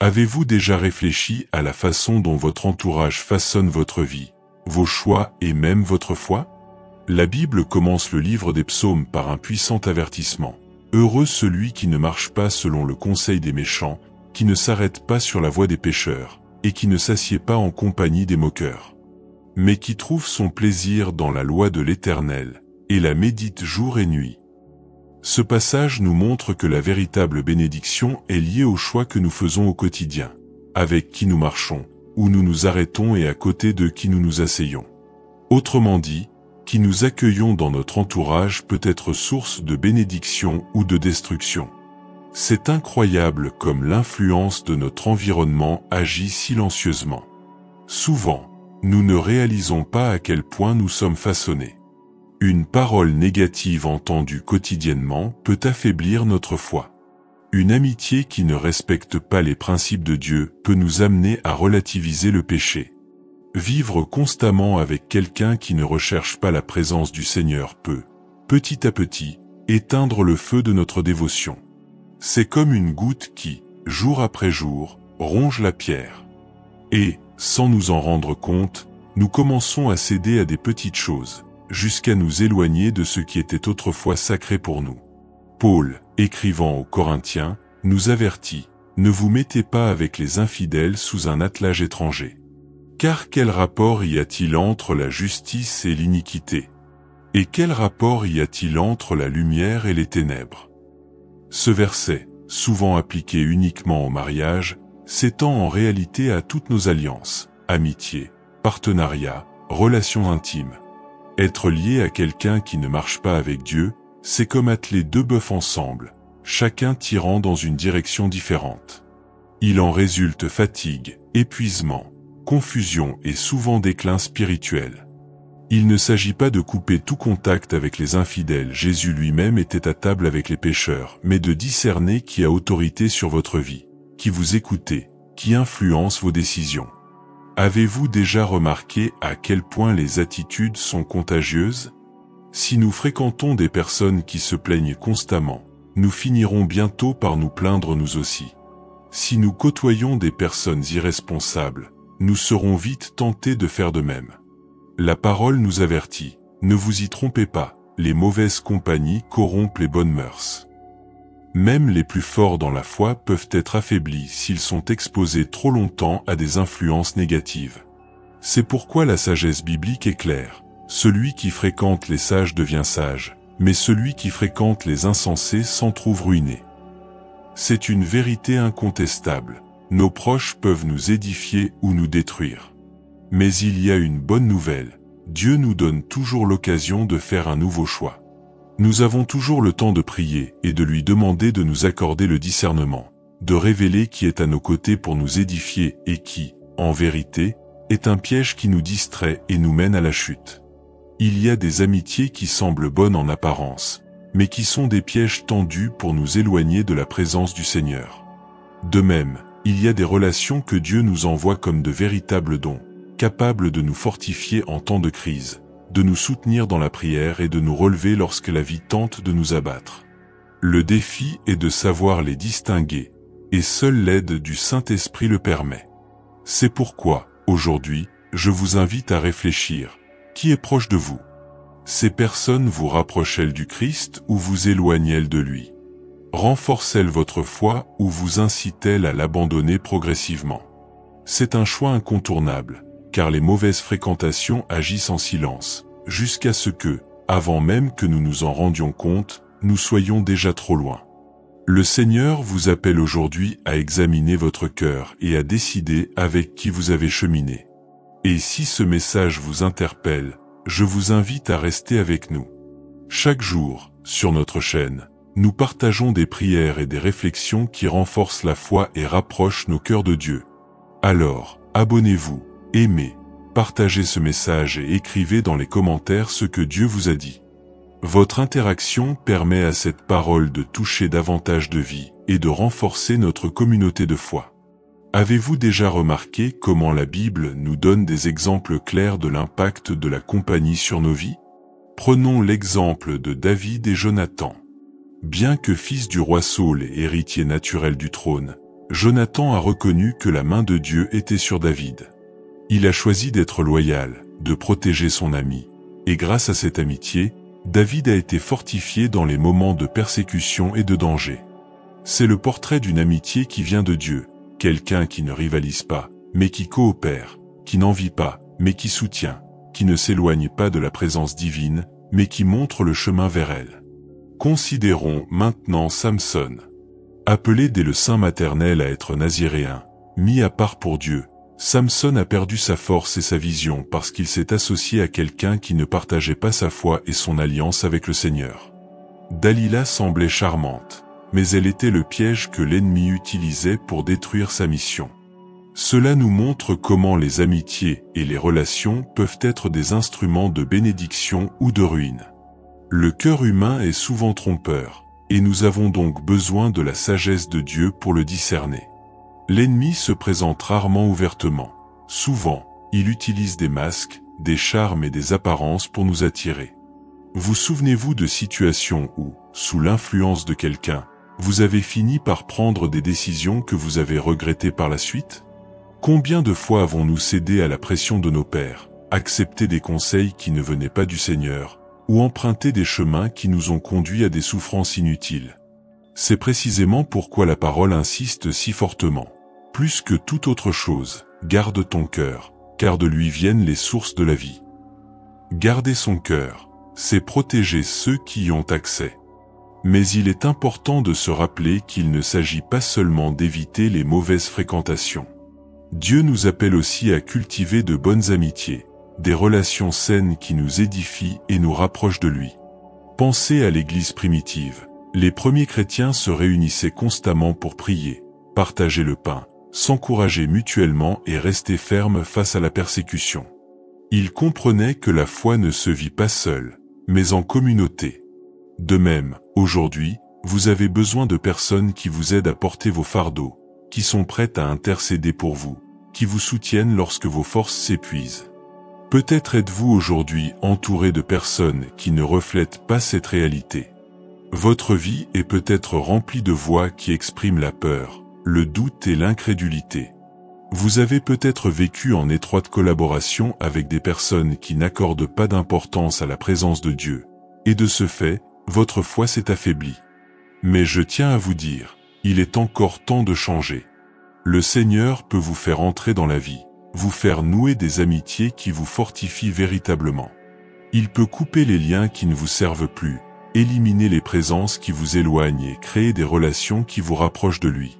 Avez-vous déjà réfléchi à la façon dont votre entourage façonne votre vie, vos choix et même votre foi? La Bible commence le livre des psaumes par un puissant avertissement. Heureux celui qui ne marche pas selon le conseil des méchants, qui ne s'arrête pas sur la voie des pécheurs, et qui ne s'assied pas en compagnie des moqueurs, mais qui trouve son plaisir dans la loi de l'Éternel, et la médite jour et nuit. Ce passage nous montre que la véritable bénédiction est liée au choix que nous faisons au quotidien, avec qui nous marchons, où nous nous arrêtons et à côté de qui nous nous asseyons. Autrement dit, qui nous accueillons dans notre entourage peut être source de bénédiction ou de destruction. C'est incroyable comme l'influence de notre environnement agit silencieusement. Souvent, nous ne réalisons pas à quel point nous sommes façonnés. Une parole négative entendue quotidiennement peut affaiblir notre foi. Une amitié qui ne respecte pas les principes de Dieu peut nous amener à relativiser le péché. Vivre constamment avec quelqu'un qui ne recherche pas la présence du Seigneur peut, petit à petit, éteindre le feu de notre dévotion. C'est comme une goutte qui, jour après jour, ronge la pierre. Et, sans nous en rendre compte, nous commençons à céder à des petites choses, jusqu'à nous éloigner de ce qui était autrefois sacré pour nous. Paul, écrivant aux Corinthiens, nous avertit, « Ne vous mettez pas avec les infidèles sous un attelage étranger. Car quel rapport y a-t-il entre la justice et l'iniquité? Et quel rapport y a-t-il entre la lumière et les ténèbres ?» Ce verset, souvent appliqué uniquement au mariage, s'étend en réalité à toutes nos alliances, amitiés, partenariats, relations intimes. Être lié à quelqu'un qui ne marche pas avec Dieu, c'est comme atteler deux bœufs ensemble, chacun tirant dans une direction différente. Il en résulte fatigue, épuisement, confusion et souvent déclin spirituel. Il ne s'agit pas de couper tout contact avec les infidèles, Jésus lui-même était à table avec les pécheurs, mais de discerner qui a autorité sur votre vie, qui vous écoutez, qui influence vos décisions. Avez-vous déjà remarqué à quel point les attitudes sont contagieuses? Si nous fréquentons des personnes qui se plaignent constamment, nous finirons bientôt par nous plaindre nous aussi. Si nous côtoyons des personnes irresponsables, nous serons vite tentés de faire de même. La parole nous avertit, ne vous y trompez pas, les mauvaises compagnies corrompent les bonnes mœurs. Même les plus forts dans la foi peuvent être affaiblis s'ils sont exposés trop longtemps à des influences négatives. C'est pourquoi la sagesse biblique est claire. Celui qui fréquente les sages devient sage, mais celui qui fréquente les insensés s'en trouve ruiné. C'est une vérité incontestable. Nos proches peuvent nous édifier ou nous détruire. Mais il y a une bonne nouvelle. Dieu nous donne toujours l'occasion de faire un nouveau choix. Nous avons toujours le temps de prier et de lui demander de nous accorder le discernement, de révéler qui est à nos côtés pour nous édifier et qui, en vérité, est un piège qui nous distrait et nous mène à la chute. Il y a des amitiés qui semblent bonnes en apparence, mais qui sont des pièges tendus pour nous éloigner de la présence du Seigneur. De même, il y a des relations que Dieu nous envoie comme de véritables dons, capables de nous fortifier en temps de crise, de nous soutenir dans la prière et de nous relever lorsque la vie tente de nous abattre. Le défi est de savoir les distinguer, et seule l'aide du Saint-Esprit le permet. C'est pourquoi, aujourd'hui, je vous invite à réfléchir. Qui est proche de vous? Ces personnes vous rapprochent-elles du Christ ou vous éloignent-elles de lui? Renforcent-elles votre foi ou vous incitent-elles à l'abandonner progressivement? C'est un choix incontournable, car les mauvaises fréquentations agissent en silence, jusqu'à ce que, avant même que nous nous en rendions compte, nous soyons déjà trop loin. Le Seigneur vous appelle aujourd'hui à examiner votre cœur et à décider avec qui vous avez cheminé. Et si ce message vous interpelle, je vous invite à rester avec nous. Chaque jour, sur notre chaîne, nous partageons des prières et des réflexions qui renforcent la foi et rapprochent nos cœurs de Dieu. Alors, abonnez-vous, aimez, partagez ce message et écrivez dans les commentaires ce que Dieu vous a dit. Votre interaction permet à cette parole de toucher davantage de vie et de renforcer notre communauté de foi. Avez-vous déjà remarqué comment la Bible nous donne des exemples clairs de l'impact de la compagnie sur nos vies? Prenons l'exemple de David et Jonathan. Bien que fils du roi Saül et héritier naturel du trône, Jonathan a reconnu que la main de Dieu était sur David. Il a choisi d'être loyal, de protéger son ami. Et grâce à cette amitié, David a été fortifié dans les moments de persécution et de danger. C'est le portrait d'une amitié qui vient de Dieu, quelqu'un qui ne rivalise pas, mais qui coopère, qui n'envie pas, mais qui soutient, qui ne s'éloigne pas de la présence divine, mais qui montre le chemin vers elle. Considérons maintenant Samson. Appelé dès le sein maternel à être naziréen, mis à part pour Dieu, Samson a perdu sa force et sa vision parce qu'il s'est associé à quelqu'un qui ne partageait pas sa foi et son alliance avec le Seigneur. Dalila semblait charmante, mais elle était le piège que l'ennemi utilisait pour détruire sa mission. Cela nous montre comment les amitiés et les relations peuvent être des instruments de bénédiction ou de ruine. Le cœur humain est souvent trompeur, et nous avons donc besoin de la sagesse de Dieu pour le discerner. L'ennemi se présente rarement ouvertement. Souvent, il utilise des masques, des charmes et des apparences pour nous attirer. Vous souvenez-vous de situations où, sous l'influence de quelqu'un, vous avez fini par prendre des décisions que vous avez regrettées par la suite? Combien de fois avons-nous cédé à la pression de nos pères, accepté des conseils qui ne venaient pas du Seigneur, ou emprunté des chemins qui nous ont conduits à des souffrances inutiles? C'est précisément pourquoi la parole insiste si fortement. Plus que toute autre chose, garde ton cœur, car de lui viennent les sources de la vie. Garder son cœur, c'est protéger ceux qui y ont accès. Mais il est important de se rappeler qu'il ne s'agit pas seulement d'éviter les mauvaises fréquentations. Dieu nous appelle aussi à cultiver de bonnes amitiés, des relations saines qui nous édifient et nous rapprochent de lui. Pensez à l'Église primitive. Les premiers chrétiens se réunissaient constamment pour prier, partager le pain, s'encourager mutuellement et rester fermes face à la persécution. Ils comprenaient que la foi ne se vit pas seule, mais en communauté. De même, aujourd'hui, vous avez besoin de personnes qui vous aident à porter vos fardeaux, qui sont prêtes à intercéder pour vous, qui vous soutiennent lorsque vos forces s'épuisent. Peut-être êtes-vous aujourd'hui entouré de personnes qui ne reflètent pas cette réalité. Votre vie est peut-être remplie de voix qui expriment la peur, le doute et l'incrédulité. Vous avez peut-être vécu en étroite collaboration avec des personnes qui n'accordent pas d'importance à la présence de Dieu, et de ce fait, votre foi s'est affaiblie. Mais je tiens à vous dire, il est encore temps de changer. Le Seigneur peut vous faire entrer dans la vie, vous faire nouer des amitiés qui vous fortifient véritablement. Il peut couper les liens qui ne vous servent plus, éliminer les présences qui vous éloignent et créer des relations qui vous rapprochent de lui.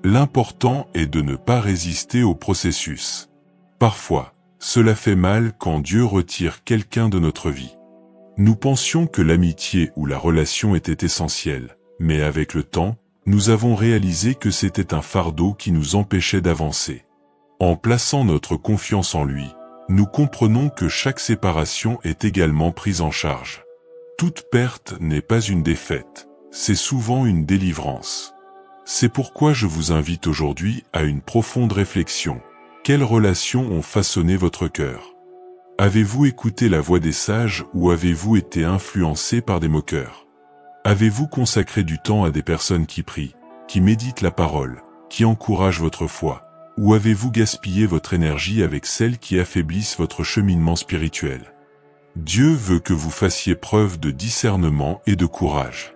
L'important est de ne pas résister au processus. Parfois, cela fait mal quand Dieu retire quelqu'un de notre vie. Nous pensions que l'amitié ou la relation était essentielle, mais avec le temps, nous avons réalisé que c'était un fardeau qui nous empêchait d'avancer. En plaçant notre confiance en lui, nous comprenons que chaque séparation est également prise en charge. Toute perte n'est pas une défaite, c'est souvent une délivrance. C'est pourquoi je vous invite aujourd'hui à une profonde réflexion. Quelles relations ont façonné votre cœur? Avez-vous écouté la voix des sages ou avez-vous été influencé par des moqueurs? Avez-vous consacré du temps à des personnes qui prient, qui méditent la parole, qui encouragent votre foi? Ou avez-vous gaspillé votre énergie avec celles qui affaiblissent votre cheminement spirituel? Dieu veut que vous fassiez preuve de discernement et de courage.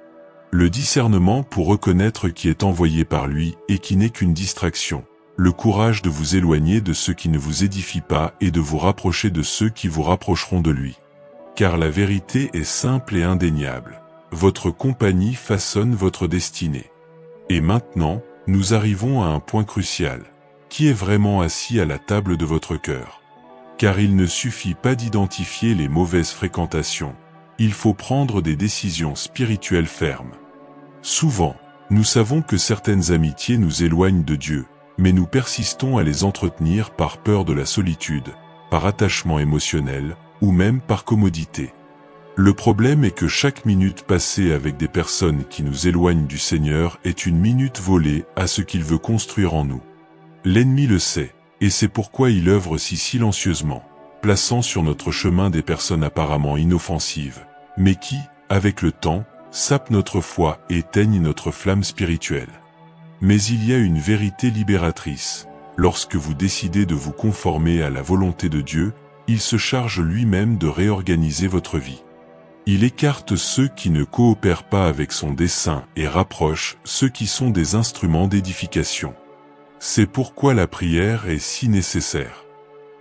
Le discernement pour reconnaître qui est envoyé par lui et qui n'est qu'une distraction. Le courage de vous éloigner de ceux qui ne vous édifient pas et de vous rapprocher de ceux qui vous rapprocheront de lui. Car la vérité est simple et indéniable. Votre compagnie façonne votre destinée. Et maintenant, nous arrivons à un point crucial. Qui est vraiment assis à la table de votre cœur? Car il ne suffit pas d'identifier les mauvaises fréquentations. Il faut prendre des décisions spirituelles fermes. Souvent, nous savons que certaines amitiés nous éloignent de Dieu, mais nous persistons à les entretenir par peur de la solitude, par attachement émotionnel, ou même par commodité. Le problème est que chaque minute passée avec des personnes qui nous éloignent du Seigneur est une minute volée à ce qu'il veut construire en nous. L'ennemi le sait, et c'est pourquoi il œuvre si silencieusement, plaçant sur notre chemin des personnes apparemment inoffensives, mais qui, avec le temps, sapent notre foi et éteignent notre flamme spirituelle. Mais il y a une vérité libératrice. Lorsque vous décidez de vous conformer à la volonté de Dieu, il se charge lui-même de réorganiser votre vie. Il écarte ceux qui ne coopèrent pas avec son dessein et rapproche ceux qui sont des instruments d'édification. C'est pourquoi la prière est si nécessaire.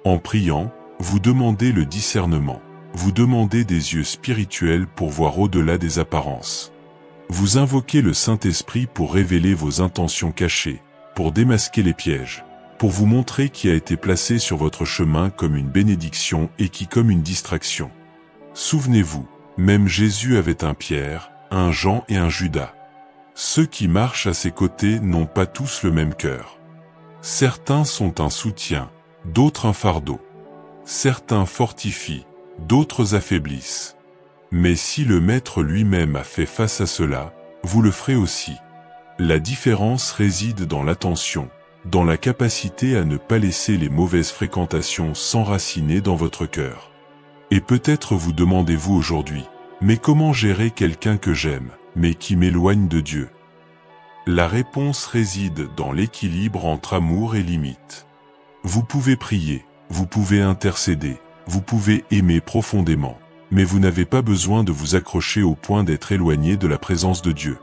En priant, vous demandez le discernement. Vous demandez des yeux spirituels pour voir au-delà des apparences. Vous invoquez le Saint-Esprit pour révéler vos intentions cachées, pour démasquer les pièges, pour vous montrer qui a été placé sur votre chemin comme une bénédiction et qui comme une distraction. Souvenez-vous, même Jésus avait un Pierre, un Jean et un Judas. Ceux qui marchent à ses côtés n'ont pas tous le même cœur. Certains sont un soutien, d'autres un fardeau. Certains fortifient, d'autres affaiblissent. Mais si le Maître lui-même a fait face à cela, vous le ferez aussi. La différence réside dans l'attention, dans la capacité à ne pas laisser les mauvaises fréquentations s'enraciner dans votre cœur. Et peut-être vous demandez-vous aujourd'hui, mais comment gérer quelqu'un que j'aime, mais qui m'éloigne de Dieu? La réponse réside dans l'équilibre entre amour et limite. Vous pouvez prier, vous pouvez intercéder, vous pouvez aimer profondément, mais vous n'avez pas besoin de vous accrocher au point d'être éloigné de la présence de Dieu.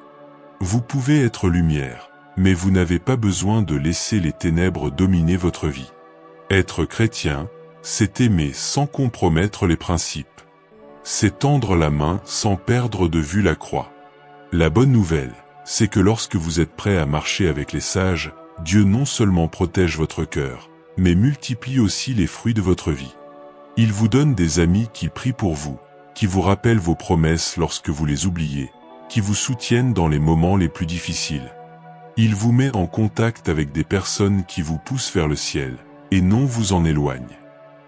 Vous pouvez être lumière, mais vous n'avez pas besoin de laisser les ténèbres dominer votre vie. Être chrétien, c'est aimer sans compromettre les principes. C'est tendre la main sans perdre de vue la croix. La bonne nouvelle, c'est que lorsque vous êtes prêt à marcher avec les sages, Dieu non seulement protège votre cœur, mais multiplie aussi les fruits de votre vie. Il vous donne des amis qui prient pour vous, qui vous rappellent vos promesses lorsque vous les oubliez, qui vous soutiennent dans les moments les plus difficiles. Il vous met en contact avec des personnes qui vous poussent vers le ciel, et non vous en éloignent.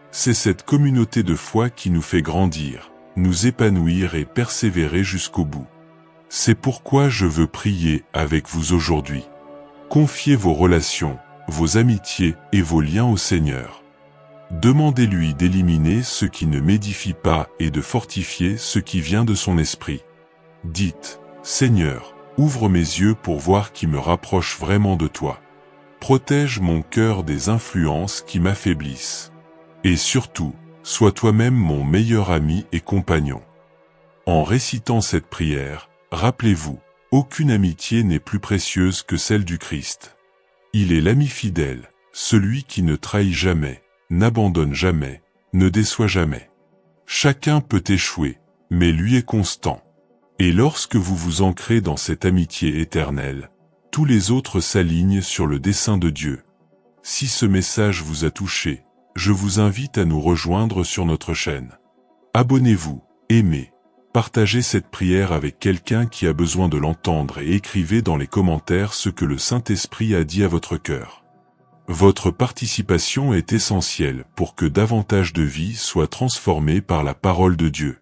C'est cette communauté de foi qui nous fait grandir, nous épanouir et persévérer jusqu'au bout. C'est pourquoi je veux prier avec vous aujourd'hui. Confiez vos relations, vos amitiés et vos liens au Seigneur. Demandez-lui d'éliminer ce qui ne m'édifie pas et de fortifier ce qui vient de son esprit. Dites, Seigneur, ouvre mes yeux pour voir qui me rapproche vraiment de toi. Protège mon cœur des influences qui m'affaiblissent. Et surtout, sois toi-même mon meilleur ami et compagnon. En récitant cette prière, rappelez-vous, aucune amitié n'est plus précieuse que celle du Christ. Il est l'ami fidèle, celui qui ne trahit jamais, n'abandonne jamais, ne déçoit jamais. Chacun peut échouer, mais lui est constant. Et lorsque vous vous ancrez dans cette amitié éternelle, tous les autres s'alignent sur le dessein de Dieu. Si ce message vous a touché, je vous invite à nous rejoindre sur notre chaîne. Abonnez-vous, aimez, partagez cette prière avec quelqu'un qui a besoin de l'entendre et écrivez dans les commentaires ce que le Saint-Esprit a dit à votre cœur. Votre participation est essentielle pour que davantage de vies soient transformées par la parole de Dieu.